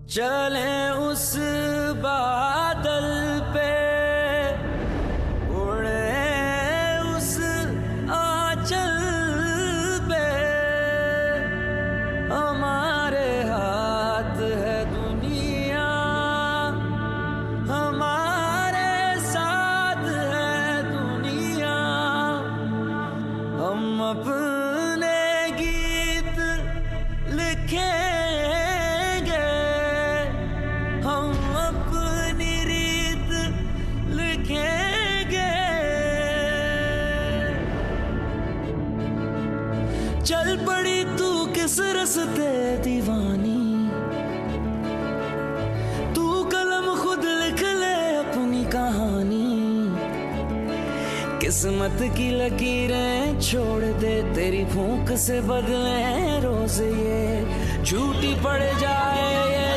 चले उस बादल पे, उड़े उस आंचल पे, हमारे हाथ है दुनिया, हमारे साथ है दुनिया। हम अपने गीत लिखेंगे, हम अपनी रीत लिखेंगे। चल पड़ी तू किस रस्ते दीवानी, तू कलम खुद लिख ले अपनी कहानी। किस्मत की लकीरें छोड़ दे, तेरी फूंक से बदले रोज ये झूठी पड़ जाए ये